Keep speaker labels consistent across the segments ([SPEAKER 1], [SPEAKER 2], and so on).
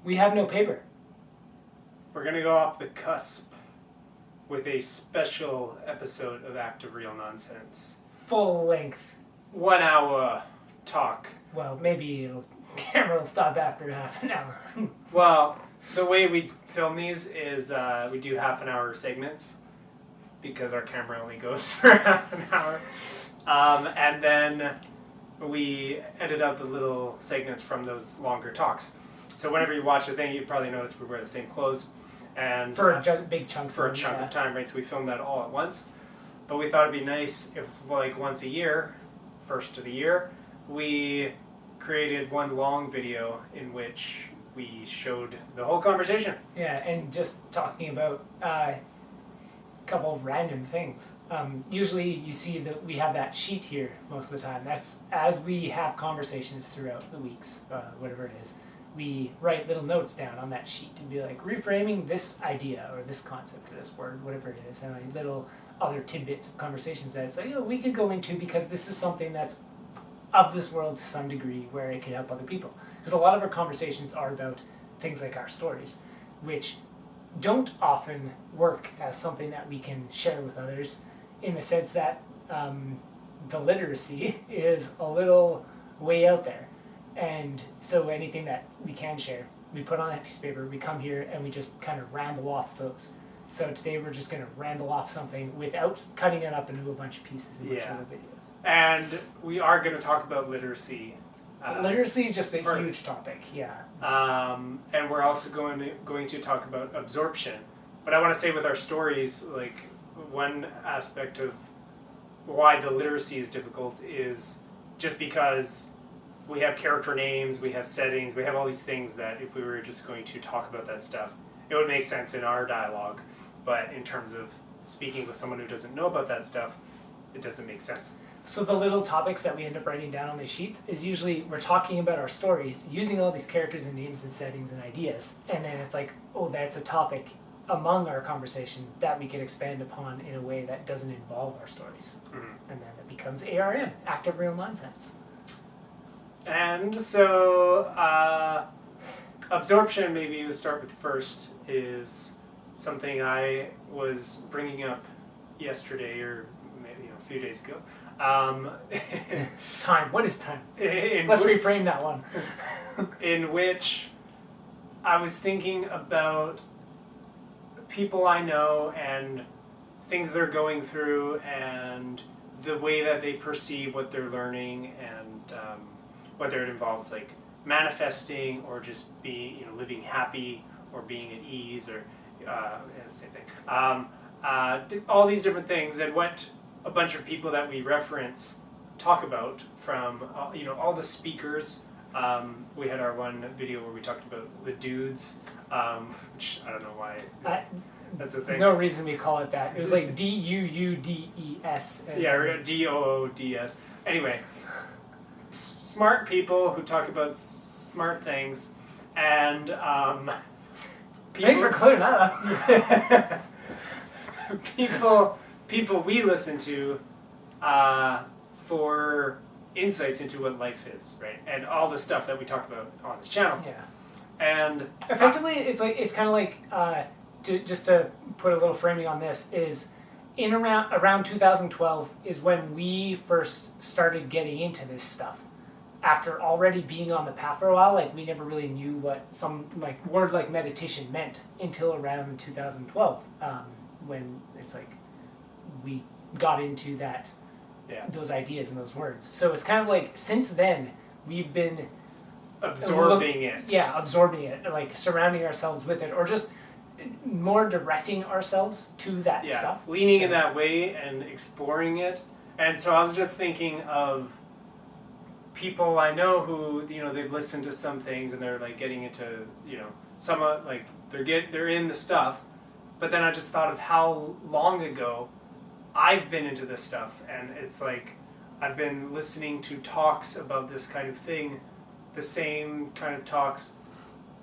[SPEAKER 1] We have no paper.
[SPEAKER 2] We're going to go off the cusp with a special episode of Active Real Nonsense.
[SPEAKER 1] Full length.
[SPEAKER 2] 1 hour talk.
[SPEAKER 1] Well, maybe camera will stop after half an hour.
[SPEAKER 2] Well, the way we film these is we do half an hour segments because our camera only goes for half an hour. And then we edit out the little segments from those longer talks. So whenever you watch the thing, you probably notice we wear the same clothes. And
[SPEAKER 1] For big chunks
[SPEAKER 2] for a chunk of time, right? So we filmed that all at once. But we thought it'd be nice if, like, once a year, first of the year, we created one long video in which we showed the whole conversation.
[SPEAKER 1] Yeah, and just talking about a couple of random things. Usually you see that we have that sheet here most of the time. That's as we have conversations throughout the weeks, whatever it is. We write little notes down on that sheet and be like reframing this idea or this concept or this word, whatever it is, and like little other tidbits of conversations that it's like, we could go into because this is something that's of this world to some degree where it could help other people. Because a lot of our conversations are about things like our stories, which don't often work as something that we can share with others in the sense that the literacy is a little way out there. And so anything that we can share, we put on a piece of paper, we come here and we just kind of ramble off those. So today we're just going to ramble off something without cutting it up into a bunch of pieces in each of the videos.
[SPEAKER 2] And we are going to talk about literacy.
[SPEAKER 1] Literacy is just a huge topic, yeah.
[SPEAKER 2] And we're also going to talk about absorption. But I want to say with our stories, like, one aspect of why the literacy is difficult is just because we have character names, we have settings, we have all these things that if we were just going to talk about that stuff, it would make sense in our dialogue. But in terms of speaking with someone who doesn't know about that stuff, it doesn't make sense.
[SPEAKER 1] So the little topics that we end up writing down on these sheets is usually we're talking about our stories using all these characters and names and settings and ideas. And then it's like, that's a topic among our conversation that we could expand upon in a way that doesn't involve our stories. Mm-hmm. And then it becomes ARN, Active Real Nonsense.
[SPEAKER 2] And so absorption, maybe you start with first, is something I was bringing up yesterday or maybe a few days ago.
[SPEAKER 1] Time. What is time? Let's reframe that one.
[SPEAKER 2] In which I was thinking about people I know and things they're going through and the way that they perceive what they're learning and whether it involves like manifesting or just living happy or being at ease or same thing. All these different things and what a bunch of people that we reference talk about from all the speakers. We had our one video where we talked about the dudes, which I don't know why that's a thing.
[SPEAKER 1] No reason we call it that. It was like D-U-U-D-E-S.
[SPEAKER 2] Yeah, D-O-O-D-S. Anyway, smart people who talk about smart things and
[SPEAKER 1] thanks for clearing that
[SPEAKER 2] up. People we listen to for insights into what life is, right? And all the stuff that we talk about on this channel.
[SPEAKER 1] Yeah.
[SPEAKER 2] And
[SPEAKER 1] effectively, it's kind of like just to put a little framing on this is in around 2012 is when we first started getting into this stuff. After already being on the path for a while, like we never really knew what some like word like meditation meant until around 2012, when it's like we got into that, those ideas and those words. So it's kind of like since then we've been
[SPEAKER 2] absorbing it.
[SPEAKER 1] Yeah, absorbing it, like surrounding ourselves with it, or just more directing ourselves to that stuff.
[SPEAKER 2] Leaning in that way and exploring it. And so I was just thinking of people I know who they've listened to some things and they're like getting into some like they're in the stuff, but then I just thought of how long ago I've been into this stuff, and it's like I've been listening to talks about this kind of thing, the same kind of talks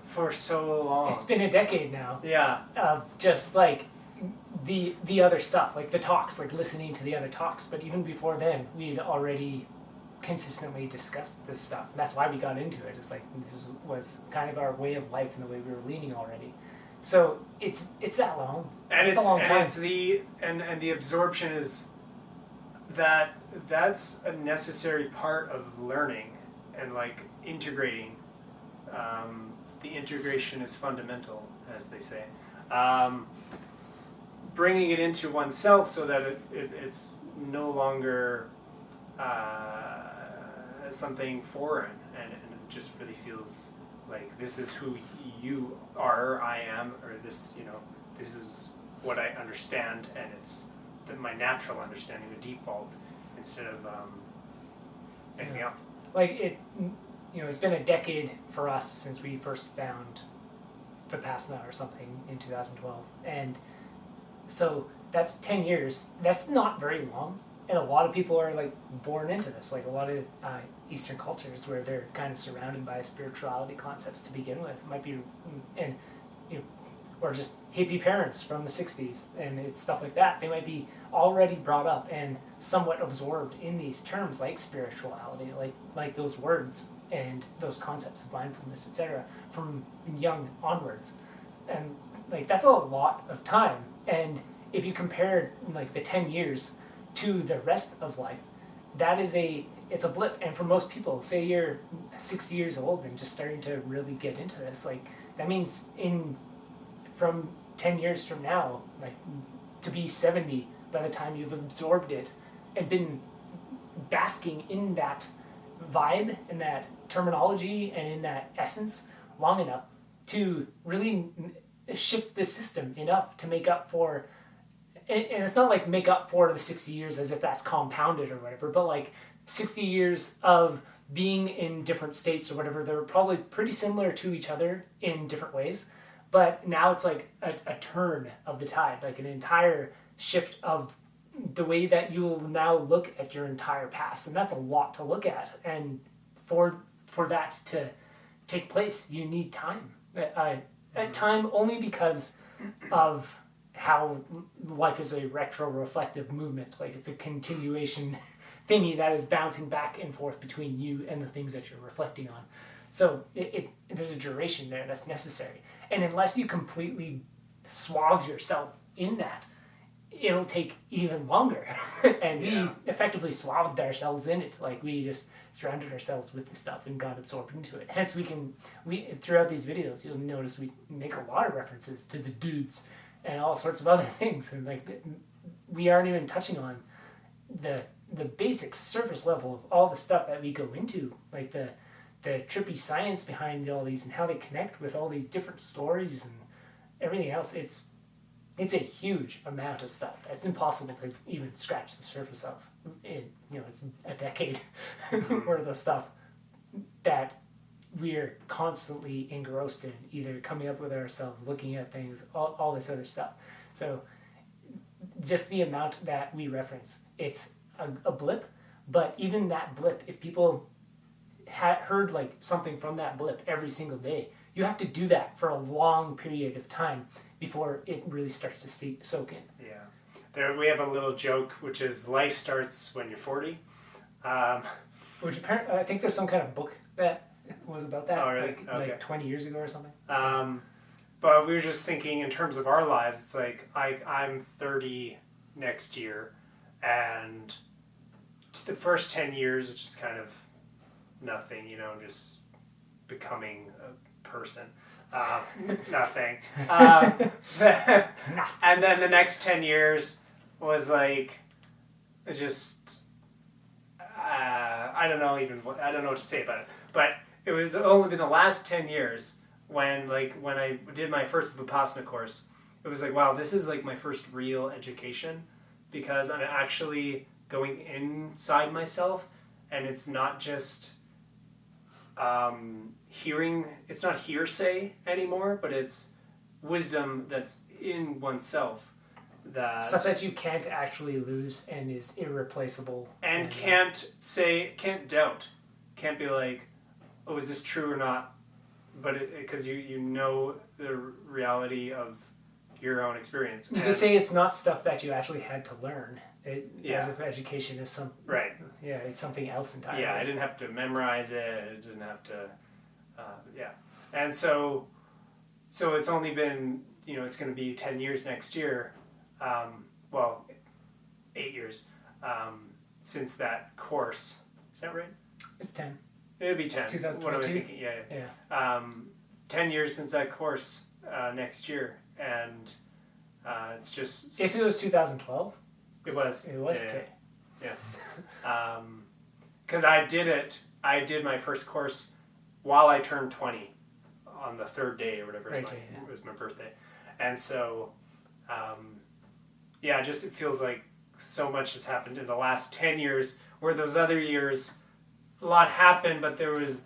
[SPEAKER 2] for so long.
[SPEAKER 1] It's been a decade now.
[SPEAKER 2] Yeah.
[SPEAKER 1] Of just like the other stuff, like the talks, like listening to the other talks. But even before then, we'd already consistently discussed this stuff. And that's why we got into it. It's like this was kind of our way of life and the way we were leaning already. So it's that long.
[SPEAKER 2] And
[SPEAKER 1] it's a long time.
[SPEAKER 2] It's the absorption is that's a necessary part of learning and like integrating. The integration is fundamental, as they say. Bringing it into oneself so that it's no longer something foreign, and it just really feels like this is who you are, or I am, or this, this is what I understand, and it's my natural understanding, the default, instead of anything else.
[SPEAKER 1] Like it's been a decade for us since we first found Vipassana or something in 2012, and so that's 10 years. That's not very long, and a lot of people are like born into this. Like a lot of Eastern cultures where they're kind of surrounded by spirituality concepts to begin with might be, and or just hippie parents from the 60s, and it's stuff like that. They might be already brought up and somewhat absorbed in these terms like spirituality, like those words and those concepts of mindfulness, etc., from young onwards. And like that's a lot of time. And if you compare like the 10 years to the rest of life, it's a blip. And for most people, say you're 60 years old and just starting to really get into this, like that means from 10 years from now, like to be 70 by the time you've absorbed it and been basking in that vibe and that terminology and in that essence long enough to really shift the system enough to make up for, and it's not like make up for the 60 years as if that's compounded or whatever, but like 60 years of being in different states or whatever, they're probably pretty similar to each other in different ways. But now it's like a turn of the tide, like an entire shift of the way that you will now look at your entire past. And that's a lot to look at. And for that to take place, you need time. Time only because of how life is a retro-reflective movement. Like it's a continuation thingy that is bouncing back and forth between you and the things that you're reflecting on. So there's a duration there that's necessary. And unless you completely swathe yourself in that, it'll take even longer. And we effectively swathed ourselves in it. Like we just surrounded ourselves with this stuff and got absorbed into it. Hence we throughout these videos, you'll notice we make a lot of references to the dudes and all sorts of other things. And like we aren't even touching on the basic surface level of all the stuff that we go into. Like the trippy science behind all these and how they connect with all these different stories and everything else. It's a huge amount of stuff. It's impossible to even scratch the surface of. It's a decade worth of stuff that we're constantly engrossed in, either coming up with ourselves, looking at things, all this other stuff. So just the amount that we reference, it's a blip, but even that blip, if people heard like something from that blip every single day, you have to do that for a long period of time before it really starts to soak in.
[SPEAKER 2] Yeah. There we have a little joke, which is life starts when you're 40.
[SPEAKER 1] Which apparently, I think there's some kind of book that was about that.
[SPEAKER 2] Oh, really?
[SPEAKER 1] Like 20 years ago or something.
[SPEAKER 2] But we were just thinking in terms of our lives, it's like I'm 30 next year, and the first 10 years, it's just kind of nothing, just becoming a person. Nothing. And then the next 10 years was like, just, I don't know what to say about it, but it was only been the last 10 years when I did my first Vipassana course, it was like, wow, this is like my first real education, because I'm actually going inside myself, and it's not just it's not hearsay anymore, but it's wisdom that's in oneself, that
[SPEAKER 1] stuff that you can't actually lose and is irreplaceable,
[SPEAKER 2] and can't doubt, can't be like, oh, is this true or not, but because you know the reality of your own experience.
[SPEAKER 1] You could say it's not stuff that you actually had to learn.
[SPEAKER 2] Yeah.
[SPEAKER 1] As if education is
[SPEAKER 2] Right.
[SPEAKER 1] it's something else entirely.
[SPEAKER 2] Yeah, I didn't have to memorize it. I didn't have to, yeah. And so it's only been, it's going to be 10 years next year. Well, 8 years since that course. Is that right?
[SPEAKER 1] It's 10.
[SPEAKER 2] It'll be 10.
[SPEAKER 1] 2022?
[SPEAKER 2] What am I thinking? Yeah. 10 years since that course next year. And it's just...
[SPEAKER 1] If it was 2012?
[SPEAKER 2] It was.
[SPEAKER 1] It was, okay.
[SPEAKER 2] Yeah. Because I did my first course while I turned 20 on the third day or whatever. It was my birthday. And so, just it feels like so much has happened in the last 10 years, where those other years, a lot happened, but there was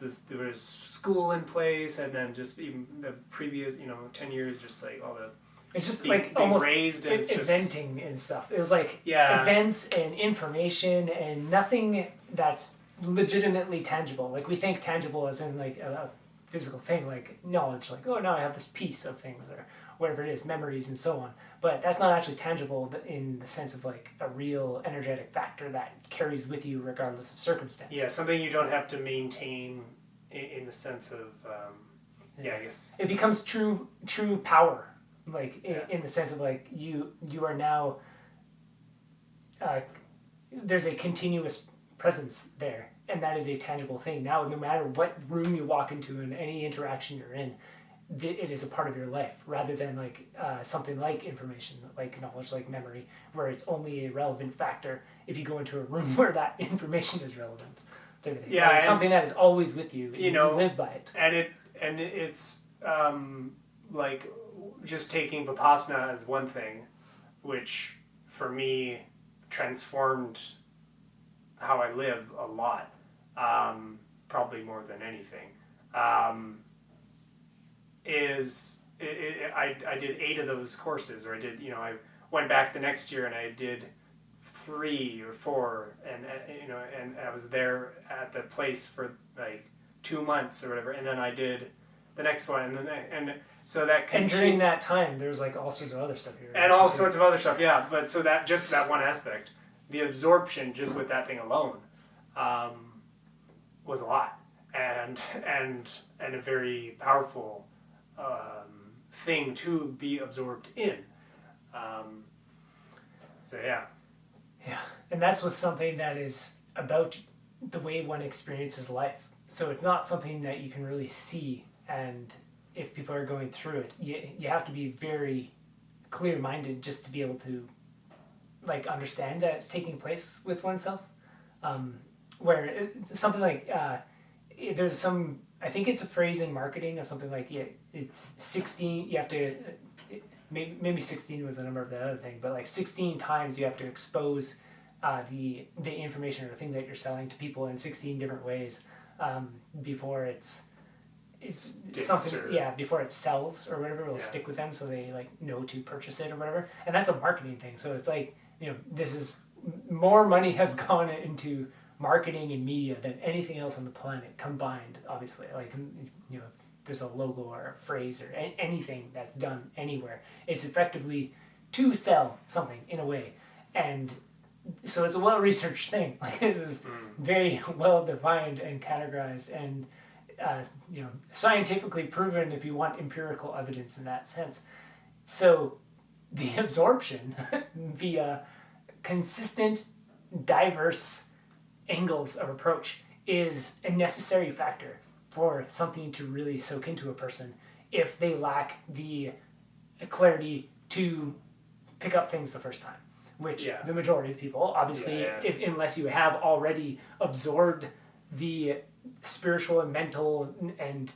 [SPEAKER 2] school in place, and then just even the previous, 10 years, just like all the...
[SPEAKER 1] It's just being almost
[SPEAKER 2] raised and
[SPEAKER 1] eventing and stuff. It was like
[SPEAKER 2] Yeah.
[SPEAKER 1] events and information and nothing that's legitimately tangible. Like we think tangible as in like a physical thing, like knowledge, like, oh, now I have this piece of things or whatever it is, memories and so on. But that's not actually tangible in the sense of like a real energetic factor that carries with you regardless of circumstance.
[SPEAKER 2] Yeah, something you don't have to maintain in the sense of, I guess.
[SPEAKER 1] It becomes true power. Like in the sense of like you are now there's a continuous presence there, and that is a tangible thing now. No matter what room you walk into and any interaction you're in, it is a part of your life, rather than like something like information, like knowledge, like memory, where it's only a relevant factor if you go into a room where that information is relevant to everything.
[SPEAKER 2] Yeah,
[SPEAKER 1] like, it's something that is always with you, and you live by it.
[SPEAKER 2] And it's like just taking Vipassana as one thing, which for me transformed how I live a lot, probably more than anything. I did 8 of those courses, or I went back the next year and I did 3 or 4, and I was there at the place for like 2 months or whatever, and then I did the next one, and so that
[SPEAKER 1] And during that time, there's like all sorts of other stuff here.
[SPEAKER 2] And all sorts of other stuff, yeah. But so that just that one aspect, the absorption just with that thing alone, was a lot, and a very powerful thing to be absorbed in. So yeah.
[SPEAKER 1] Yeah, and that's with something that is about the way one experiences life. So it's not something that you can really see, and if people are going through it, you have to be very clear-minded just to be able to like understand that it's taking place with oneself. Where it's something like there's some, I think it's a phrase in marketing of something like it's 16. You have to maybe 16 was the number of the other thing, but like 16 times you have to expose the information or the thing that you're selling to people in 16 different ways before it's something, before it sells or whatever, it'll stick with them, so they like know to purchase it or whatever. And that's a marketing thing. So it's like, this is more money has gone into marketing and media than anything else on the planet combined. Obviously, like if there's a logo or a phrase or anything that's done anywhere, it's effectively to sell something in a way. And so it's a well-researched thing. Like this is very well defined and categorized and scientifically proven if you want empirical evidence in that sense. So the absorption via consistent, diverse angles of approach is a necessary factor for something to really soak into a person if they lack the clarity to pick up things the first time, which the majority of people, obviously, unless you have already absorbed the spiritual and mental and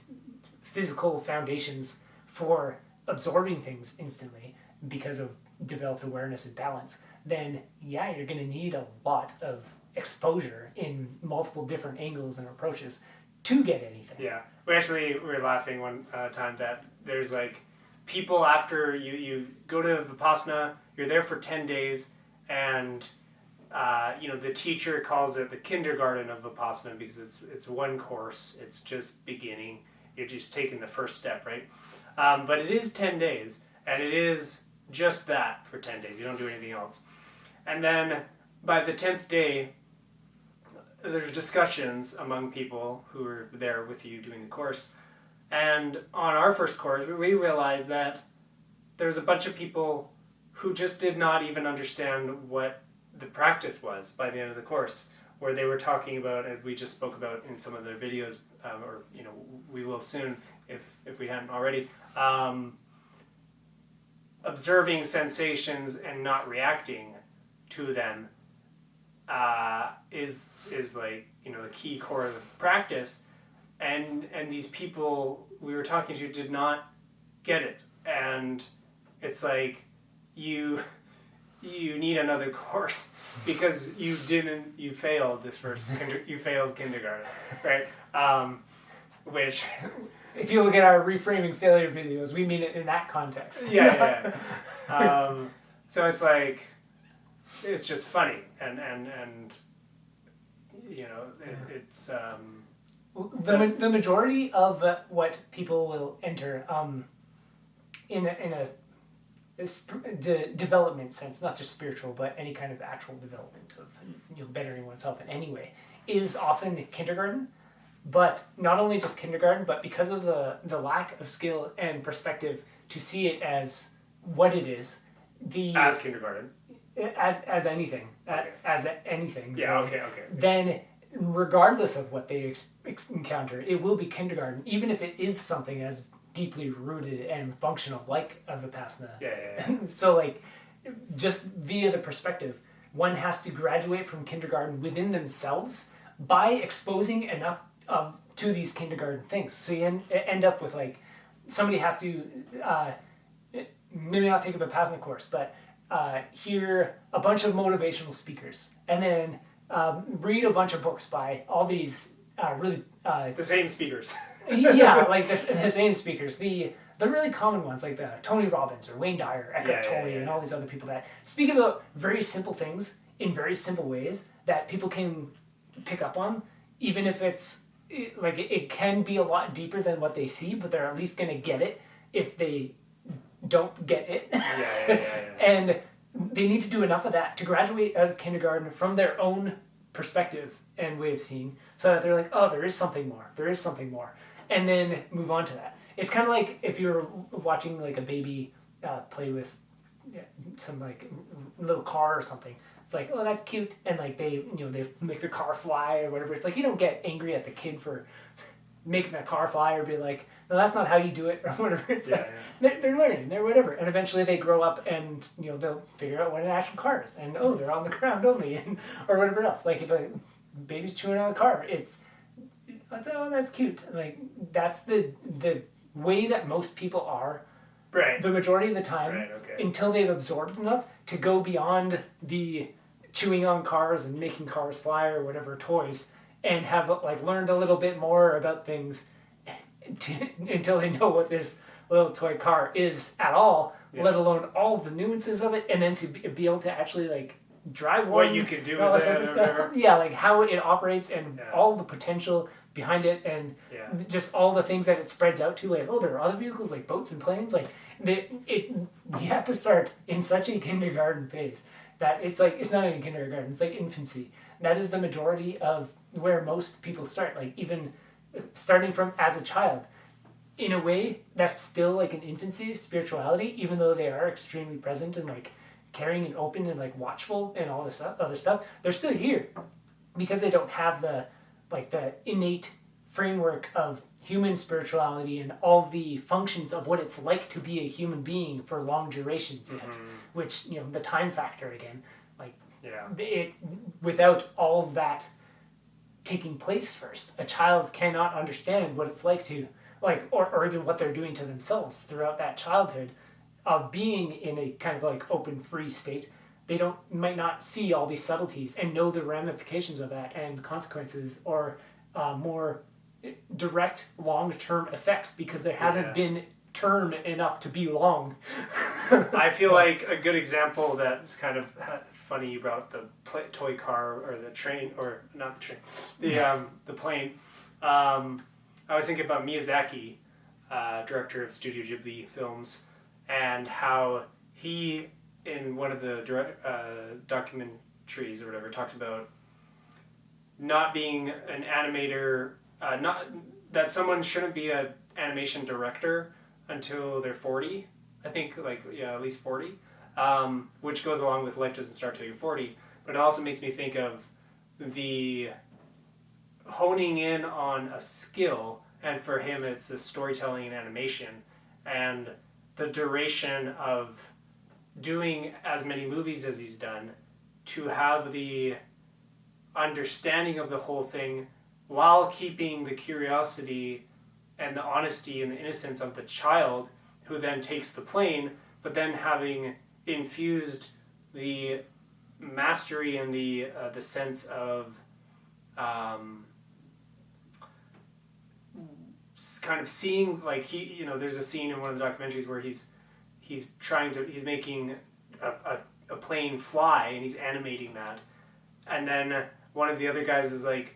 [SPEAKER 1] physical foundations for absorbing things instantly because of developed awareness and balance, then you're going to need a lot of exposure in multiple different angles and approaches to get anything.
[SPEAKER 2] Yeah, we were laughing one time that there's like people after you go to Vipassana, you're there for 10 days, and the teacher calls it the kindergarten of Vipassana because it's one course, it's just beginning, you're just taking the first step, right? But it is 10 days, and it is just that for 10 days, you don't do anything else. And then by the 10th day, there's discussions among people who are there with you doing the course. And on our first course, we realized that there's a bunch of people who just did not even understand what the practice was by the end of the course, where they were talking about, and we just spoke about in some of their videos, or we will soon if we hadn't already, observing sensations and not reacting to them is like the key core of the practice, and these people we were talking to did not get it, and it's like you need another course because you failed this first you failed kindergarten, right? Which
[SPEAKER 1] if you look at our reframing failure videos, we mean it in that context.
[SPEAKER 2] yeah. So it's like it's just funny and it's
[SPEAKER 1] the majority of what people will enter in the development sense, not just spiritual, but any kind of actual development of bettering oneself in any way, is often kindergarten. But not only just kindergarten, but because of the lack of skill and perspective to see it as what it is,
[SPEAKER 2] as kindergarten,
[SPEAKER 1] as anything,
[SPEAKER 2] okay.
[SPEAKER 1] As anything.
[SPEAKER 2] Yeah.
[SPEAKER 1] Really,
[SPEAKER 2] Okay.
[SPEAKER 1] Then, regardless of what they encounter, it will be kindergarten, even if it is something as deeply rooted and functional, like a Vipassana.
[SPEAKER 2] Yeah.
[SPEAKER 1] So, like, just via the perspective, one has to graduate from kindergarten within themselves by exposing enough to these kindergarten things. So you end up with, like, somebody has to maybe not take a Vipassana course, but hear a bunch of motivational speakers, and then read a bunch of books by all these really
[SPEAKER 2] the same speakers.
[SPEAKER 1] yeah, like the same speakers, the really common ones like Tony Robbins or Wayne Dyer, Eckhart Tolle, and all these other people that speak about very simple things in very simple ways that people can pick up on, even if it can be a lot deeper than what they see, but they're at least going to get it if they don't get it. And they need to do enough of that to graduate out of kindergarten from their own perspective and way of seeing, so that they're like, oh, there is something more, and then move on to that. It's kind of like if you're watching like a baby play with some like little car or something. It's like, oh, that's cute, and like they make their car fly or whatever. It's like you don't get angry at the kid for making that car fly or be like, no, that's not how you do it or whatever. It's they're learning, they're whatever, and eventually they grow up and they'll figure out what an actual car is, and oh, they're on the ground only, and or whatever else. Like if a baby's chewing on a car, it's oh, that's cute. Like that's the way that most people are.
[SPEAKER 2] Right.
[SPEAKER 1] The majority of the time, until they've absorbed enough to go beyond the chewing on cars and making cars fly or whatever toys, and have like learned a little bit more about things until they know what this little toy car is at all, let alone all of the nuances of it, and then to be able to actually like drive one.
[SPEAKER 2] What you can do with it.
[SPEAKER 1] Yeah, like how it operates and all the potential behind it, and just all the things that it spreads out to, like, oh, there are other vehicles like boats and planes, like you have to start in such a kindergarten phase that it's like, it's not even kindergarten, it's like infancy. That is the majority of where most people start, like even starting from as a child. In a way, that's still like an infancy spirituality, even though they are extremely present and like caring and open and like watchful and all this other stuff. They're still here because they don't have the innate framework of human spirituality and all the functions of what it's like to be a human being for long durations yet, which, the time factor again, like it, without all of that taking place first, a child cannot understand what it's like to, like, or even what they're doing to themselves throughout that childhood of being in a kind of like open free state. They might not see all these subtleties and know the ramifications of that and the consequences, or more direct long-term effects, because there hasn't been term enough to be long.
[SPEAKER 2] I feel like a good example that's kind of funny, you brought the toy car or the train, or not the train, the plane. I was thinking about Miyazaki, director of Studio Ghibli films, and how he in one of the documentaries or whatever talked about not being an animator, not that someone shouldn't be an animation director until they're 40. I think at least 40, which goes along with life doesn't start till you're 40. But it also makes me think of the honing in on a skill, and for him it's the storytelling and animation, and the duration of doing as many movies as he's done, to have the understanding of the whole thing while keeping the curiosity and the honesty and the innocence of the child who then takes the plane, but then having infused the mastery and the sense of kind of seeing, like, there's a scene in one of the documentaries where he's making a plane fly, and he's animating that, and then one of the other guys is like,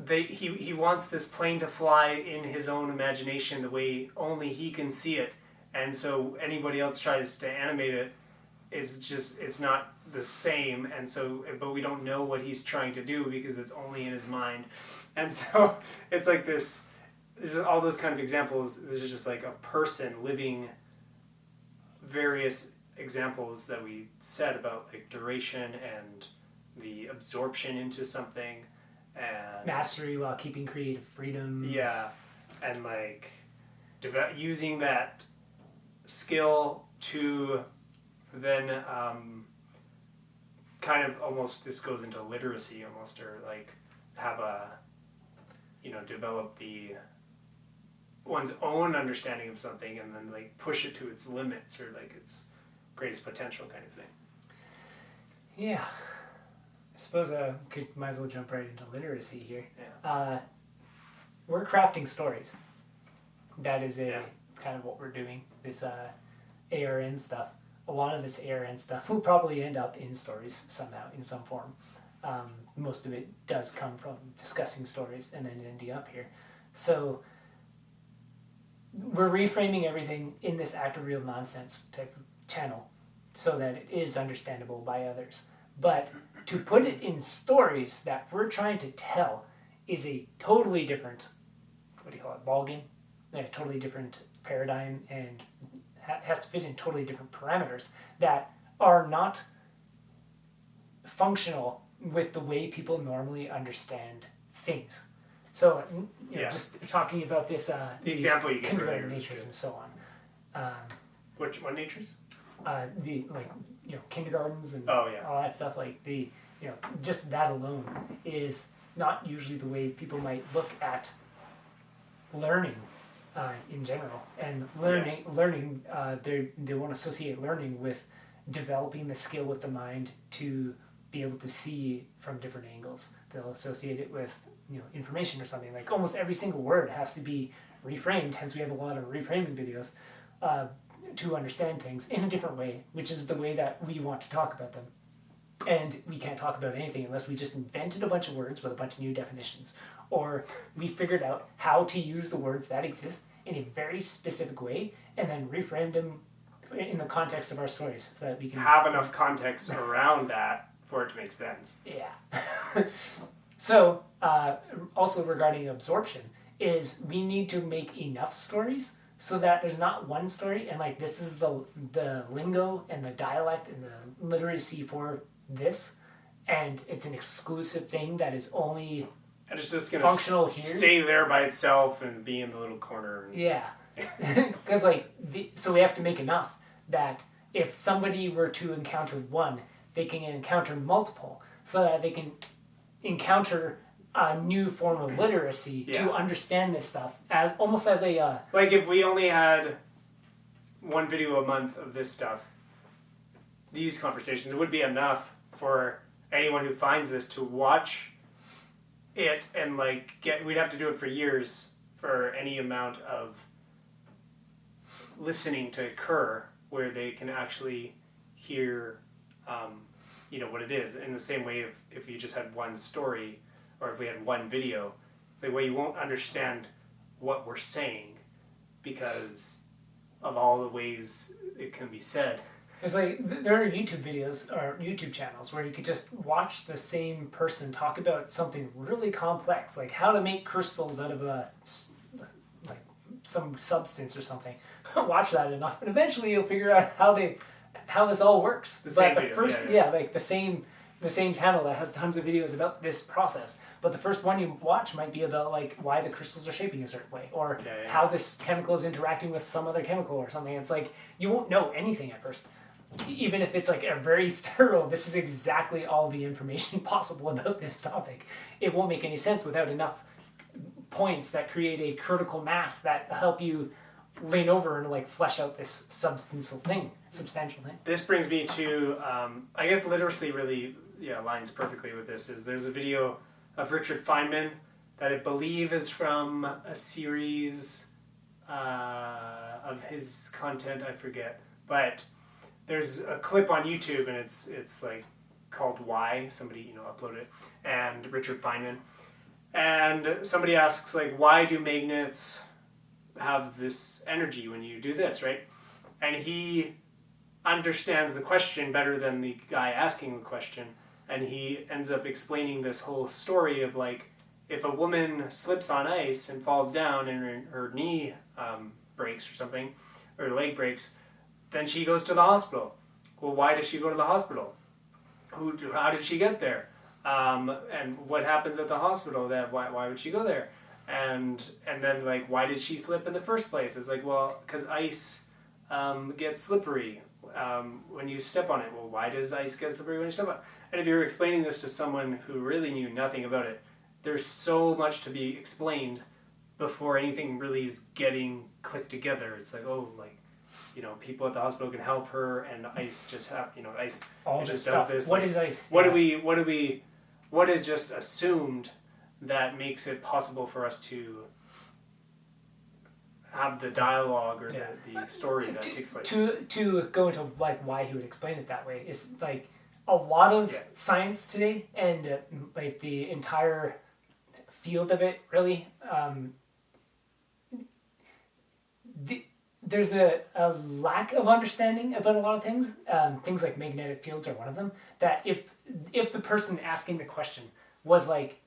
[SPEAKER 2] he wants this plane to fly in his own imagination the way only he can see it, and so anybody else tries to animate it, it's not the same, and so, but we don't know what he's trying to do because it's only in his mind, and so it's like this is all those kind of examples. This is just like a person living various examples that we said about, like, duration and the absorption into something and
[SPEAKER 1] mastery while keeping creative freedom.
[SPEAKER 2] Yeah, and like using that skill to then kind of almost, this goes into literacy almost, or like have develop one's own understanding of something and then like push it to its limits or like its greatest potential kind of thing.
[SPEAKER 1] Yeah. I suppose might as well jump right into literacy here.
[SPEAKER 2] Yeah.
[SPEAKER 1] We're crafting stories. That is kind of what we're doing. This ARN stuff. A lot of this ARN stuff will probably end up in stories somehow, in some form. Most of it does come from discussing stories and then ending up here. So we're reframing everything in this Act of Real Nonsense type of channel so that it is understandable by others. But to put it in stories that we're trying to tell is a totally different, ballgame? A totally different paradigm, and has to fit in totally different parameters that are not functional with the way people normally understand things. So, just talking about this,
[SPEAKER 2] the example you gave
[SPEAKER 1] kindergarten
[SPEAKER 2] earlier
[SPEAKER 1] natures and so on.
[SPEAKER 2] What natures?
[SPEAKER 1] Kindergartens and
[SPEAKER 2] all
[SPEAKER 1] that stuff, just that alone is not usually the way people might look at learning in general. And learning, they won't associate learning with developing the skill with the mind to be able to see from different angles. They'll associate it with information or something. Like almost every single word has to be reframed, hence we have a lot of reframing videos to understand things in a different way, which is the way that we want to talk about them. And we can't talk about anything unless we just invented a bunch of words with a bunch of new definitions, or we figured out how to use the words that exist in a very specific way and then reframed them in the context of our stories so that we can
[SPEAKER 2] have enough context around that for it to make sense.
[SPEAKER 1] Yeah. So, also regarding absorption, is we need to make enough stories so that there's not one story and like this is the lingo and the dialect and the literacy for this, and it's an exclusive thing that is only
[SPEAKER 2] and it's just gonna
[SPEAKER 1] functional here.
[SPEAKER 2] Stay there by itself and be in the little corner.
[SPEAKER 1] Yeah, because so we have to make enough that if somebody were to encounter one, they can encounter multiple, so that they can encounter a new form of literacy to understand this stuff as almost as a
[SPEAKER 2] like if we only had one video a month of this stuff, these conversations, it would be enough for anyone who finds this to watch it and we'd have to do it for years for any amount of listening to occur where they can actually hear what it is. In the same way if you just had one story or if we had one video, it's like, well, you won't understand what we're saying because of all the ways it can be said.
[SPEAKER 1] It's like there are YouTube videos or YouTube channels where you could just watch the same person talk about something really complex, like how to make crystals out of like some substance or something. Watch that enough, and eventually you'll figure out how this all works.
[SPEAKER 2] The same
[SPEAKER 1] but
[SPEAKER 2] video,
[SPEAKER 1] first,
[SPEAKER 2] yeah.
[SPEAKER 1] like the same channel that has tons of videos about this process. But the first one you watch might be about like why the crystals are shaping a certain way, or how this chemical is interacting with some other chemical or something. It's like you won't know anything at first, even if it's like a very thorough. This is exactly all the information possible about this topic. It won't make any sense without enough points that create a critical mass that help you lean over and like flesh out this substantial thing.
[SPEAKER 2] This brings me to, I guess literacy really aligns perfectly with this. Is there's a video of Richard Feynman that I believe is from a series of his content, I forget, but there's a clip on YouTube and it's like called Why, somebody uploaded it, and Richard Feynman, and somebody asks like, why do magnets have this energy when you do this, right? And he understands the question better than the guy asking the question, and he ends up explaining this whole story of like, if a woman slips on ice and falls down and her knee breaks or something, or her leg breaks, then she goes to the hospital. Well, why does she go to the hospital? How did she get there? And what happens at the hospital? Why would she go there? And then like, why did she slip in the first place? It's like, well, because ice gets slippery when you step on it. Well, why does ice get slippery when you step on it? And if you're explaining this to someone who really knew nothing about it, there's so much to be explained before anything really is getting clicked together. It's like, oh, like, people at the hospital can help her, and ice just ice
[SPEAKER 1] all
[SPEAKER 2] just
[SPEAKER 1] stuff.
[SPEAKER 2] does this.
[SPEAKER 1] What
[SPEAKER 2] like,
[SPEAKER 1] is ice?
[SPEAKER 2] What is just assumed that makes it possible for us to have the dialogue or the story that takes place.
[SPEAKER 1] To go into like why he would explain it that way is like a lot of science today, and like the entire field of it really. There's a lack of understanding about a lot of things. Things like magnetic fields are one of them. That if the person asking the question was like,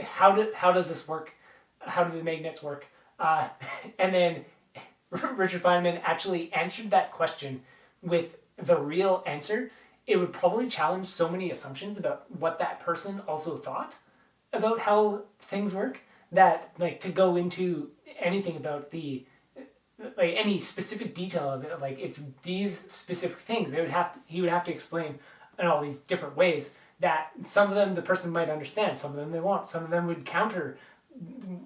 [SPEAKER 1] how does this work? How do the magnets work? And then Richard Feynman actually answered that question with the real answer, it would probably challenge so many assumptions about what that person also thought about how things work, that like to go into anything about the like any specific detail of it, like it's these specific things he would have to explain in all these different ways, that some of them the person might understand, some of them they won't, some of them would counter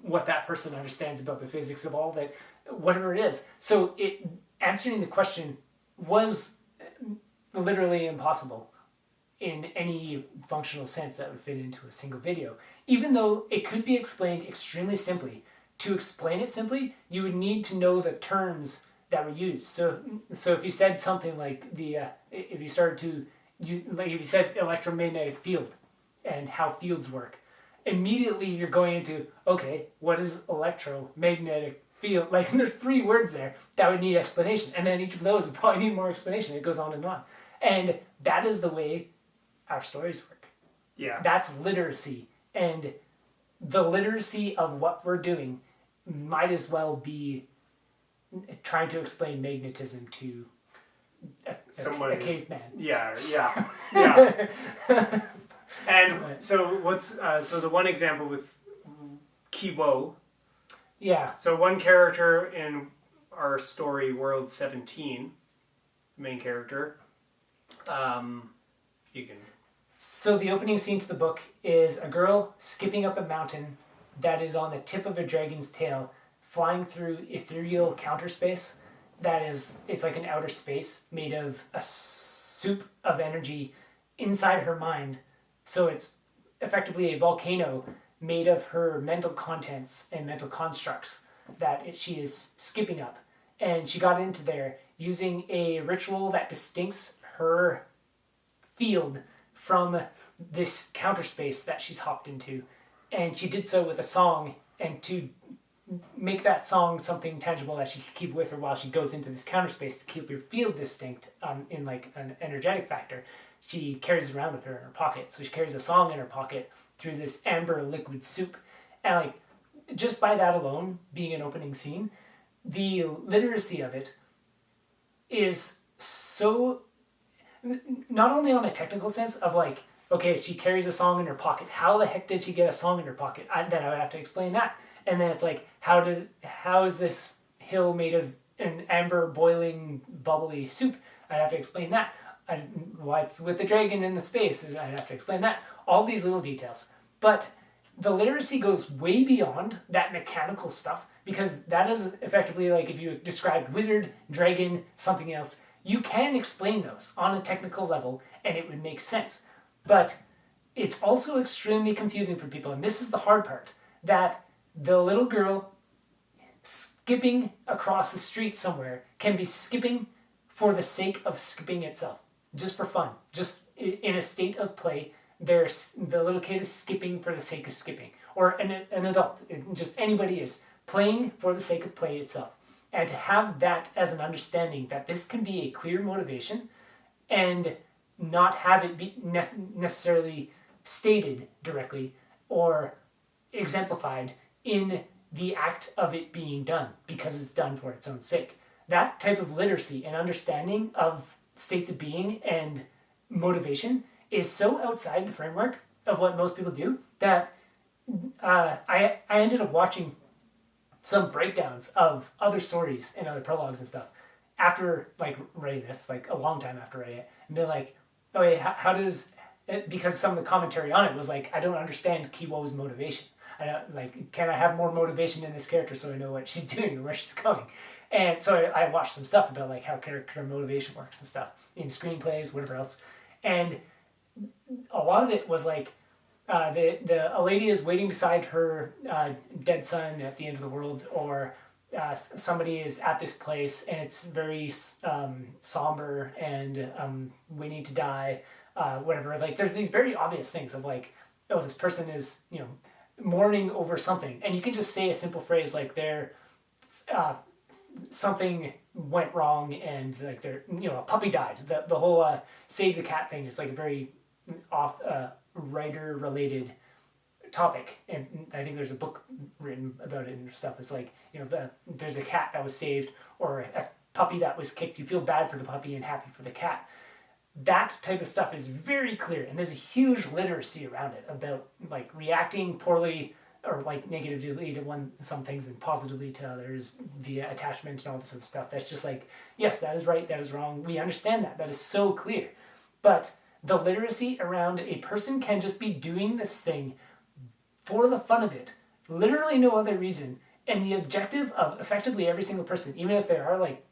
[SPEAKER 1] what that person understands about the physics of all that, whatever it is. So answering the question was literally impossible in any functional sense that would fit into a single video, even though it could be explained extremely simply. To explain it simply, you would need to know the terms that were used. So if you said something like if you said electromagnetic field and how fields work, immediately you're going into, okay, what is electromagnetic field? Like there's 3 words there that would need explanation, and then each of those would probably need more explanation. It goes on and on, and that is the way our stories work.
[SPEAKER 2] Yeah,
[SPEAKER 1] that's literacy, and the literacy of what we're doing might as well be trying to explain magnetism to a caveman.
[SPEAKER 2] Yeah. And so so the one example with Kiwo.
[SPEAKER 1] Yeah.
[SPEAKER 2] So one character in our story, World 17, main character, you can...
[SPEAKER 1] So the opening scene to the book is a girl skipping up a mountain that is on the tip of a dragon's tail, flying through ethereal counter space. It's like an outer space made of a soup of energy inside her mind. So it's effectively a volcano made of her mental contents and mental constructs that she is skipping up. And she got into there using a ritual that distincts her field from this counter space that she's hopped into. And she did so with a song, and to make that song something tangible that she can keep with her while she goes into this counter space to keep her field distinct in like an energetic factor. She carries it around with her in her pocket. So she carries a song in her pocket through this amber liquid soup. And like just by that alone, being an opening scene, the literacy of it is so, not only on a technical sense of like, okay, she carries a song in her pocket. How the heck did she get a song in her pocket? Then I would have to explain that. And then it's like, how is this hill made of an amber boiling bubbly soup? I'd have to explain that. Why it's with the dragon in the space? I'd have to explain that. All these little details. But the literacy goes way beyond that mechanical stuff, because that is effectively like if you described wizard, dragon, something else, you can explain those on a technical level and it would make sense. But it's also extremely confusing for people, and this is the hard part, that the little girl skipping across the street somewhere can be skipping for the sake of skipping itself, just for fun, just in a state of play. The little kid is skipping for the sake of skipping, or an adult, just anybody is playing for the sake of play itself. And to have that as an understanding that this can be a clear motivation and not have it be necessarily stated directly or exemplified in the act of it being done because it's done for its own sake. That type of literacy and understanding of states of being and motivation is so outside the framework of what most people do that I ended up watching some breakdowns of other stories and other prologues and stuff after like writing this, like a long time after writing it, and be like, oh yeah, how does it, because some of the commentary on it was like, I don't understand Kiwo's motivation. I don't, like, can I have more motivation in this character so I know what she's doing and where she's going? And so I watched some stuff about like how character motivation works and stuff in screenplays, whatever else, and a lot of it was like a lady is waiting beside her dead son at the end of the world, or somebody is at this place and it's very somber and waiting to die, whatever. Like there's these very obvious things of like, oh, this person is mourning over something, and you can just say a simple phrase like they're something went wrong and like they're a puppy died. The whole save the cat thing is like a very off writer related topic, and I think there's a book written about it and stuff. It's like there's a cat that was saved or a puppy that was kicked. You feel bad for the puppy and happy for the cat. That type of stuff is very clear, and there's a huge literacy around it about like reacting poorly or like negatively to some things and positively to others via attachment and all this other stuff. That's just like, yes, that is right, that is wrong. We understand that. That is so clear. But the literacy around a person can just be doing this thing for the fun of it, literally no other reason, and the objective of effectively every single person, even if they are like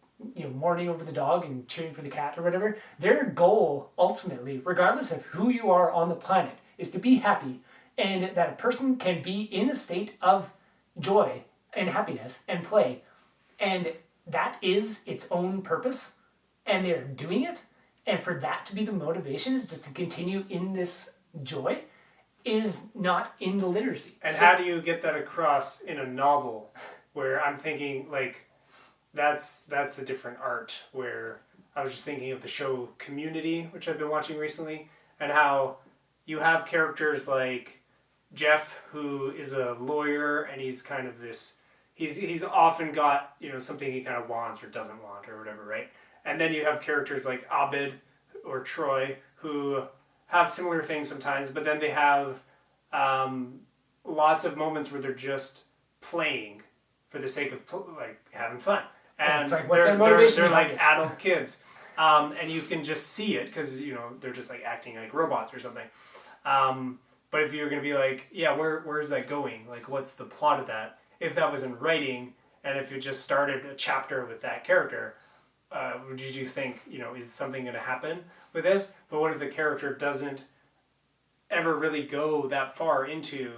[SPEAKER 1] mourning over the dog and cheering for the cat or whatever, their goal ultimately, regardless of who you are on the planet, is to be happy, and that a person can be in a state of joy and happiness and play, and that is its own purpose, and they're doing it, and for that to be the motivation is just to continue in this joy is not in the literacy.
[SPEAKER 2] And so, how do you get that across in a novel where I'm thinking like that's a different art, where I was just thinking of the show Community, which I've been watching recently, and how you have characters like Jeff, who is a lawyer, and he's kind of this, he's often got, something he kind of wants or doesn't want or whatever, right? And then you have characters like Abed or Troy, who have similar things sometimes, but then they have lots of moments where they're just playing for the sake of having fun. And
[SPEAKER 1] it's like,
[SPEAKER 2] they're like adult kids. And you can just see it because, they're just like acting like robots or something. But if you're going to be like, yeah, where is that going? Like, what's the plot of that? If that was in writing, and if you just started a chapter with that character, did you think, is something going to happen with this? But what if the character doesn't ever really go that far into,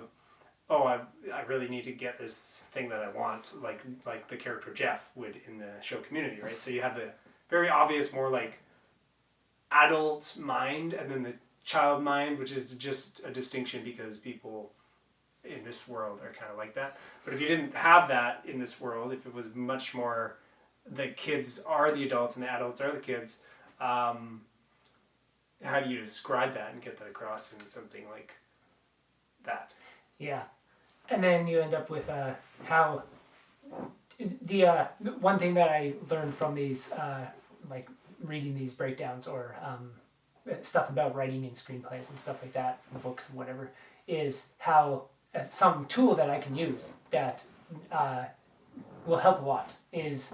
[SPEAKER 2] oh, I really need to get this thing that I want, like the character Jeff would in the show Community, right? So you have the very obvious, more like adult mind, and then the child mind, which is just a distinction because people in this world are kind of like that. But if you didn't have that in this world, if it was much more the kids are the adults and the adults are the kids, how do you describe that and get that across in something like that?
[SPEAKER 1] Yeah. And then you end up with how the one thing that I learned from these like reading these breakdowns or stuff about writing in screenplays and stuff like that from books and whatever is how some tool that I can use that will help a lot is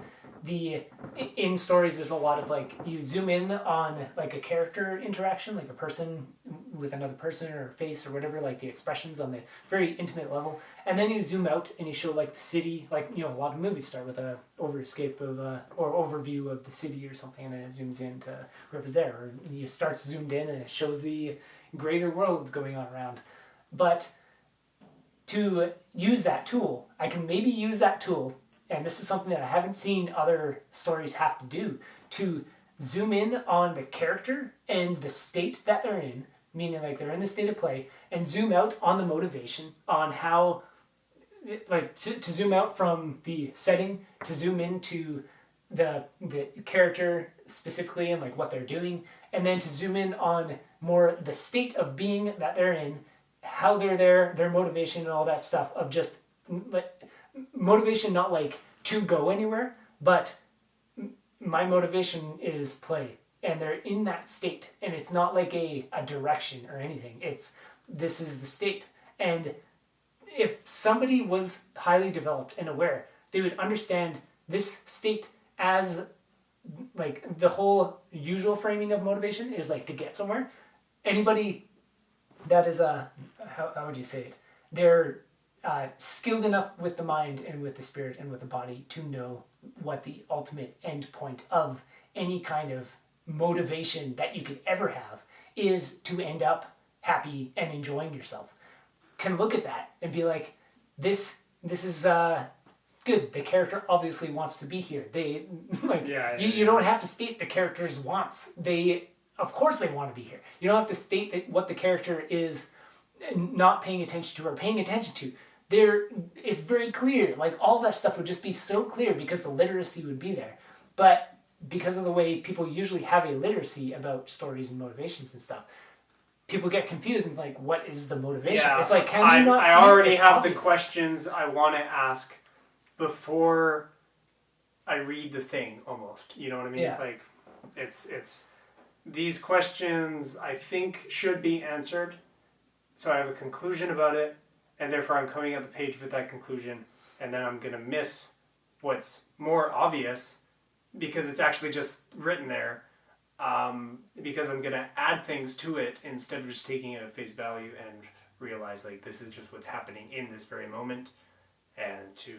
[SPEAKER 1] in stories there's a lot of like you zoom in on like a character interaction, like a person with another person or a face or whatever, like the expressions on the very intimate level, and then you zoom out and you show like the city, like a lot of movies start with a overscape of or overview of the city or something, and then it zooms in to whoever's there, or you start zoomed in and it shows the greater world going on around. But to use that tool, I can maybe use that tool, and this is something that I haven't seen other stories have to do, to zoom in on the character and the state that they're in, meaning like they're in the state of play, and zoom out on the motivation, on how, like to zoom out from the setting, to zoom into the character specifically and like what they're doing, and then to zoom in on more the state of being that they're in, how they're there, their motivation and all that stuff of just like motivation, not like to go anywhere, but my motivation is play, and they're in that state, and it's not like a direction or anything, it's this is the state. And if somebody was highly developed and aware, they would understand this state as like the whole usual framing of motivation is like to get somewhere. Anybody that is how would you say it, they're skilled enough with the mind and with the spirit and with the body to know what the ultimate end point of any kind of motivation that you could ever have is, to end up happy and enjoying yourself, can look at that and be like, this is good. The character obviously wants to be here. They like you don't have to state the character's wants. Of course they want to be here. You don't have to state that what the character is not paying attention to or paying attention to. It's very clear. Like all that stuff would just be so clear because the literacy would be there. But because of the way people usually have a literacy about stories and motivations and stuff, people get confused and like, what is the motivation?
[SPEAKER 2] Yeah,
[SPEAKER 1] it's like, can you not?
[SPEAKER 2] I already have
[SPEAKER 1] obvious?
[SPEAKER 2] the questions I want to ask before I read the thing. Almost, you know what I mean?
[SPEAKER 1] Yeah.
[SPEAKER 2] Like, it's these questions I think should be answered. So I have a conclusion about it, and therefore I'm coming at the page with that conclusion, and then I'm going to miss what's more obvious because it's actually just written there, because I'm going to add things to it instead of just taking it at face value and realize like this is just what's happening in this very moment, and to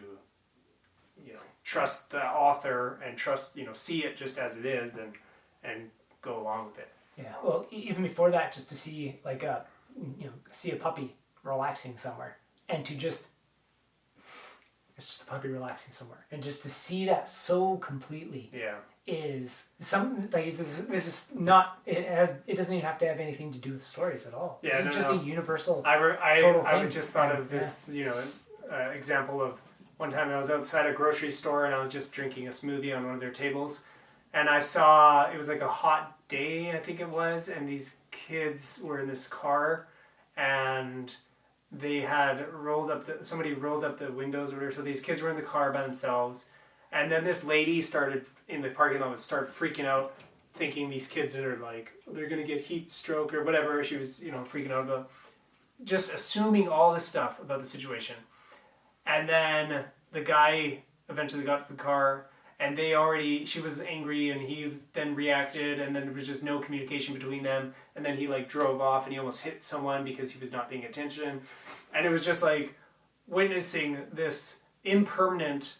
[SPEAKER 2] trust the author and trust see it just as it is and go along with it.
[SPEAKER 1] Yeah, well, even before that, just to see like see a puppy relaxing somewhere, and to just, it's just a puppy relaxing somewhere, and just to see that so completely is some like this is not, it doesn't even have to have anything to do with stories at all.
[SPEAKER 2] Yeah,
[SPEAKER 1] this is just a universal
[SPEAKER 2] I just thought of this example of one time I was outside a grocery store and I was just drinking a smoothie on one of their tables, and I saw, it was like a hot day, I think it was, and these kids were in this car, and they had somebody rolled up the windows or whatever, so these kids were in the car by themselves, and then this lady started in the parking lot, started freaking out, thinking these kids are like, they're gonna get heat stroke or whatever. She was freaking out about, just assuming all this stuff about the situation. And then the guy eventually got to the car, and she was angry, and he then reacted, and then there was just no communication between them, and then he like drove off, and he almost hit someone because he was not paying attention. And it was just like witnessing this impermanent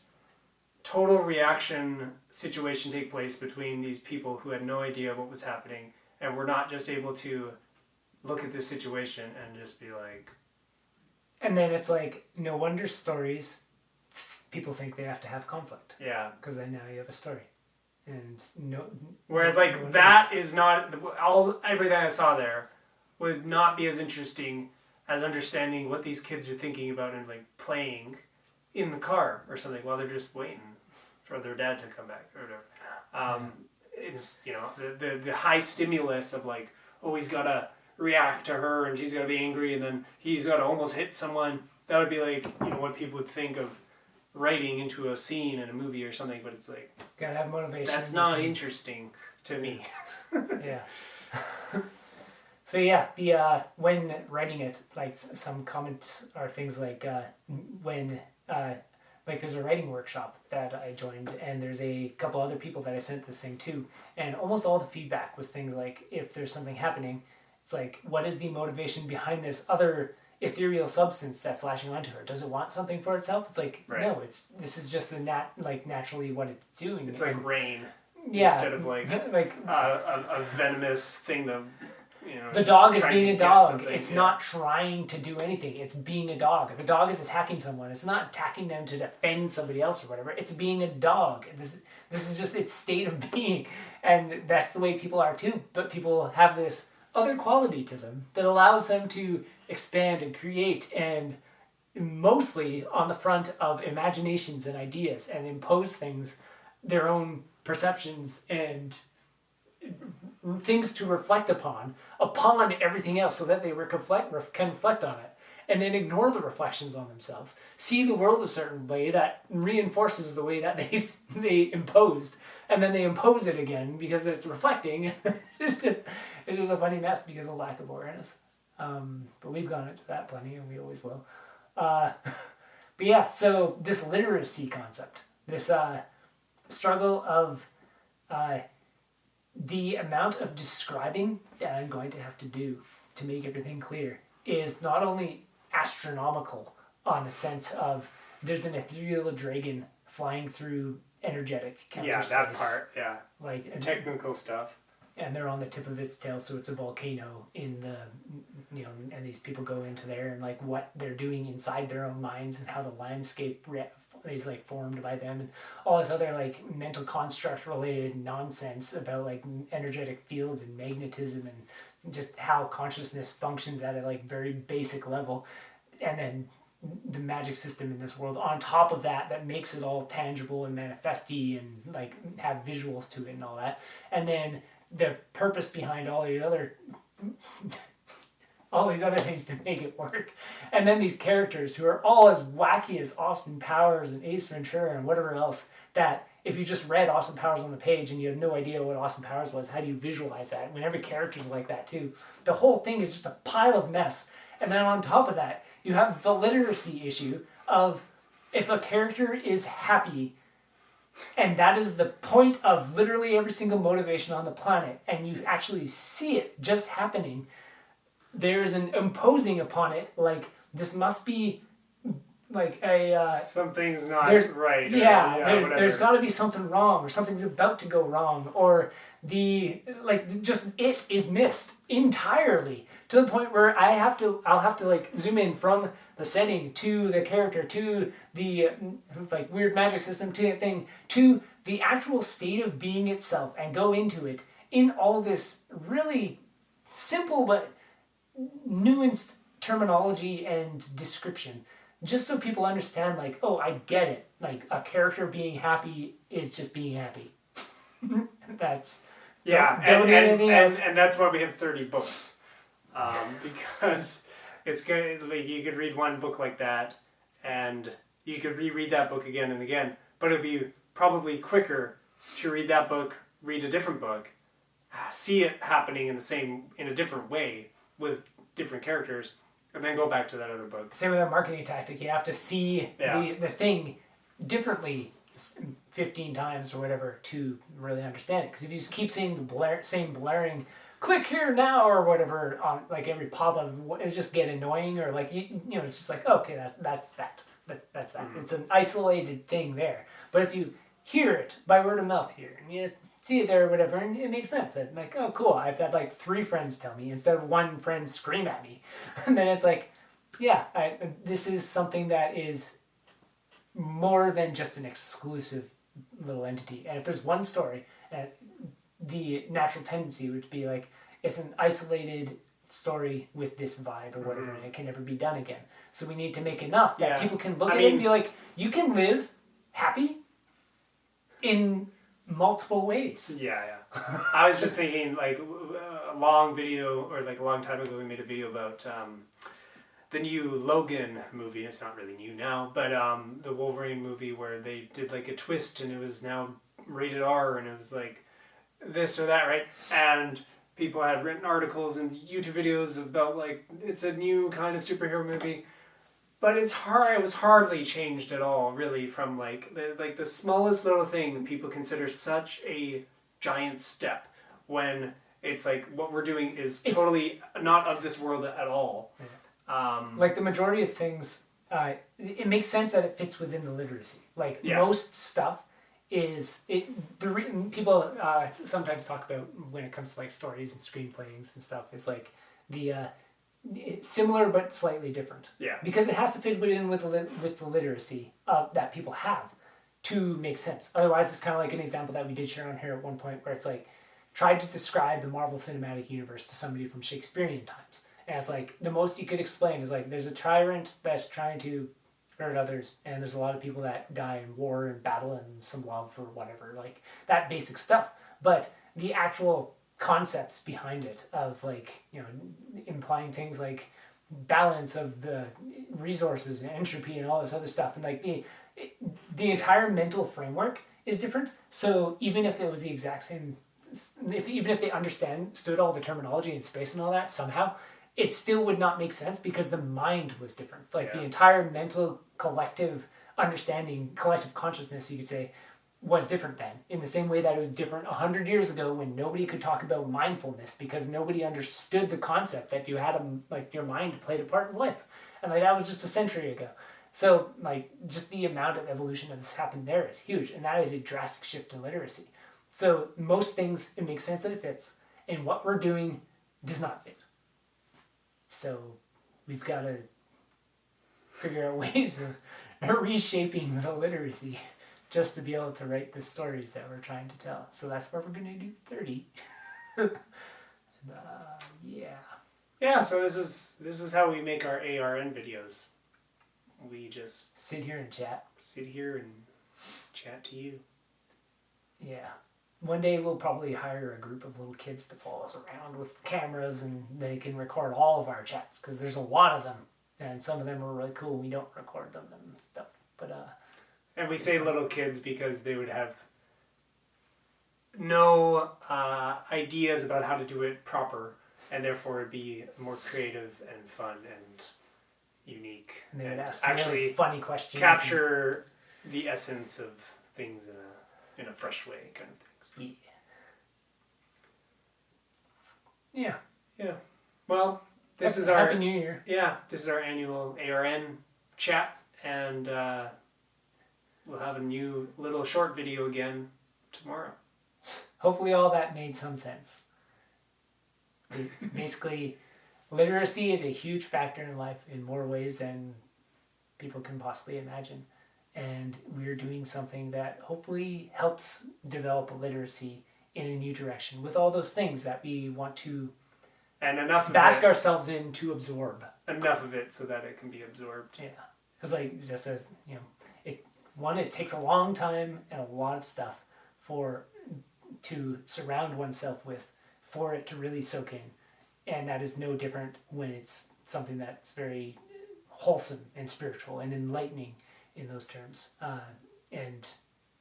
[SPEAKER 2] total reaction situation take place between these people who had no idea what was happening and were not just able to look at this situation and just be like...
[SPEAKER 1] And then it's like, no wonder stories, people think they have to have conflict.
[SPEAKER 2] Yeah.
[SPEAKER 1] Because then now you have a story. And
[SPEAKER 2] whereas like everything I saw there would not be as interesting as understanding what these kids are thinking about and like playing in the car or something while they're just waiting for their dad to come back or whatever. It's, you know, the high stimulus of like, oh, he's gotta react to her and she's gotta be angry and then he's gotta almost hit someone. That would be like, you know, what people would think of writing into a scene in a movie or something, but it's like,
[SPEAKER 1] Gotta have motivation.
[SPEAKER 2] that's not interesting to me.
[SPEAKER 1] Yeah. So yeah, the when writing it, like some comments are things like when like there's a writing workshop that I joined, and there's a couple other people that I sent this thing to, and almost all the feedback was things like, if there's something happening, it's like, what is the motivation behind this other ethereal substance that's lashing onto her? Does it want something for itself? It's like,
[SPEAKER 2] Right.
[SPEAKER 1] no, this is just the naturally what it's doing.
[SPEAKER 2] It's like rain
[SPEAKER 1] yeah,
[SPEAKER 2] instead of like
[SPEAKER 1] like
[SPEAKER 2] a venomous thing that, you know,
[SPEAKER 1] the dog is
[SPEAKER 2] trying
[SPEAKER 1] being
[SPEAKER 2] to
[SPEAKER 1] a
[SPEAKER 2] get
[SPEAKER 1] dog.
[SPEAKER 2] something,
[SPEAKER 1] It's
[SPEAKER 2] yeah.
[SPEAKER 1] not trying to do anything. It's being a dog. If a dog is attacking someone, it's not attacking them to defend somebody else or whatever. It's being a dog. This is just its state of being, and that's the way people are too. But people have this other quality to them that allows them to expand and create, and mostly on the front of imaginations and ideas, and impose things, their own perceptions and things to reflect upon everything else, so that they can reflect on it, and then ignore the reflections on themselves, see the world a certain way that reinforces the way that they imposed, and then they impose it again because it's reflecting. It's just a funny mess because of lack of awareness. But we've gone into that plenty, and we always will. But yeah, so this literacy concept, this struggle of the amount of describing that I'm going to have to do to make everything clear is not only astronomical on the sense of there's an ethereal dragon flying through energetic counter
[SPEAKER 2] Yeah,
[SPEAKER 1] space.
[SPEAKER 2] that part, yeah.
[SPEAKER 1] Like,
[SPEAKER 2] Technical stuff.
[SPEAKER 1] and they're on the tip of its tail, so it's a volcano in the, you know, and these people go into there and like what they're doing inside their own minds and how the landscape is like formed by them, and all this other like mental construct related nonsense about like energetic fields and magnetism and just how consciousness functions at a like very basic level, and then the magic system in this world on top of that makes it all tangible and manifesty and like have visuals to it and all that, and then the purpose behind all these other things to make it work, and then these characters who are all as wacky as Austin Powers and Ace Ventura and whatever else, that if you just read Austin Powers on the page and you have no idea what Austin Powers was, how do you visualize that when every character's like that too? The whole thing is just a pile of mess. And then on top of that, you have the literacy issue of if a character is happy, and that is the point of literally every single motivation on the planet, and you actually see it just happening, there's an imposing upon it, like, this must be like a
[SPEAKER 2] Something's not
[SPEAKER 1] there's
[SPEAKER 2] right.
[SPEAKER 1] there's got to be something wrong, or something's about to go wrong, or the like just it is missed entirely to the point where I'll have to like zoom in from the setting to the character to the like weird magic system to thing to the actual state of being itself and go into it in all this really simple but nuanced terminology and description, just so people understand, like, oh, I get it. Like, a character being happy is just being happy. That's... Don't need anything else.
[SPEAKER 2] And that's why we have 30 books. Because it's good, like, you could read one book like that, and you could reread that book again and again, but it would be probably quicker to read that book, read a different book, see it happening in a different way, with different characters, and then go back to that other book.
[SPEAKER 1] Same with a marketing tactic. You have to see the thing differently 15 times or whatever to really understand it. Because if you just keep seeing the same blaring, click here now or whatever on like every pop-up, it just get annoying, or like you know it's just like, okay, that's that. Mm-hmm. It's an isolated thing there. But if you hear it by word of mouth here, and you see it there or whatever, and it makes sense. And like, oh, cool, I've had like 3 friends tell me instead of one friend scream at me. And then it's like, yeah, this is something that is more than just an exclusive little entity. And if there's one story, the natural tendency would be like, it's an isolated story with this vibe or whatever, and it can never be done again. So we need to make enough that
[SPEAKER 2] Yeah.
[SPEAKER 1] people can look
[SPEAKER 2] I
[SPEAKER 1] at it and
[SPEAKER 2] mean-
[SPEAKER 1] be like, you can live happy in multiple ways.
[SPEAKER 2] Yeah, yeah. I was just thinking, like, a long video, or like a long time ago, we made a video about the new Logan movie. It's not really new now, but the Wolverine movie where they did like a twist and it was now rated R and it was like this or that, right? And people had written articles and YouTube videos about like it's a new kind of superhero movie. But it's hard. It was hardly changed at all, really, from like the smallest little thing people consider such a giant step when it's like what we're doing is totally not of this world at all.
[SPEAKER 1] Like the majority of things, it makes sense that it fits within the literacy. Like most stuff is people sometimes talk about when it comes to like stories and screenplays and stuff. It's like the similar but slightly different.
[SPEAKER 2] Yeah.
[SPEAKER 1] Because it has to fit within with the literacy that people have to make sense. Otherwise, it's kind of like an example that we did share on here at one point where it's like tried to describe the Marvel Cinematic Universe to somebody from Shakespearean times. And it's like the most you could explain is like there's a tyrant that's trying to hurt others, and there's a lot of people that die in war and battle and some love or whatever, like that basic stuff. But the actual concepts behind it of like, you know, implying things like balance of the resources and entropy and all this other stuff, and like the entire mental framework is different. So even if it was the exact same, even if they understood all the terminology in space and all that somehow, it still would not make sense because the mind was different. Like the entire mental collective understanding, collective consciousness, you could say, was different then. In the same way that it was different 100 years ago when nobody could talk about mindfulness because nobody understood the concept that you had like your mind played a part in life. And like that was just a century ago. So like just the amount of evolution that's happened there is huge, and that is a drastic shift in literacy. So most things, it makes sense that it fits, and what we're doing does not fit. So we've got to figure out ways of reshaping the literacy just to be able to write the stories that we're trying to tell. So that's what we're going to do 30. And, yeah.
[SPEAKER 2] Yeah, so this is how we make our ARN videos. We just
[SPEAKER 1] sit here and chat.
[SPEAKER 2] Sit here and chat to you.
[SPEAKER 1] Yeah. One day we'll probably hire a group of little kids to follow us around with cameras, and they can record all of our chats because there's a lot of them, and some of them are really cool. We don't record them and stuff, but
[SPEAKER 2] and we say little kids because they would have no ideas about how to do it proper, and therefore it'd be more creative and fun and unique.
[SPEAKER 1] and they would ask
[SPEAKER 2] actually
[SPEAKER 1] really funny questions.
[SPEAKER 2] capture the essence of things in a fresh way, kind of things.
[SPEAKER 1] Yeah.
[SPEAKER 2] Yeah. Well, this is our
[SPEAKER 1] Happy New Year.
[SPEAKER 2] Yeah, this is our annual ARN chat, and we'll have a new little short video again tomorrow.
[SPEAKER 1] Hopefully all that made some sense. Basically, literacy is a huge factor in life in more ways than people can possibly imagine. And we're doing something that hopefully helps develop literacy in a new direction with all those things that we want to
[SPEAKER 2] and enough
[SPEAKER 1] bask
[SPEAKER 2] of
[SPEAKER 1] ourselves in to absorb.
[SPEAKER 2] Enough of it so that it can be absorbed.
[SPEAKER 1] Yeah. Because like just as, you know, it takes a long time and a lot of stuff to surround oneself with for it to really soak in. And that is no different when it's something that's very wholesome and spiritual and enlightening in those terms. And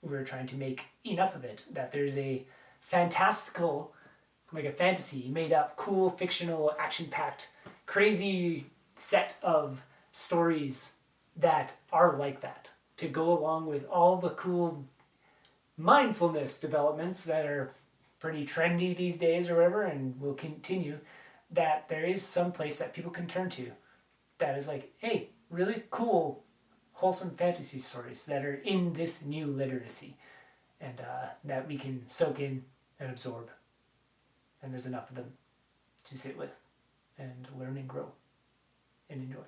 [SPEAKER 1] we're trying to make enough of it that there's a fantastical, like a fantasy made up, cool, fictional, action-packed, crazy set of stories that are like that to go along with all the cool mindfulness developments that are pretty trendy these days or whatever, and will continue, that there is some place that people can turn to that is like, hey, really cool, wholesome fantasy stories that are in this new literacy, and that we can soak in and absorb. And there's enough of them to sit with and learn and grow and enjoy.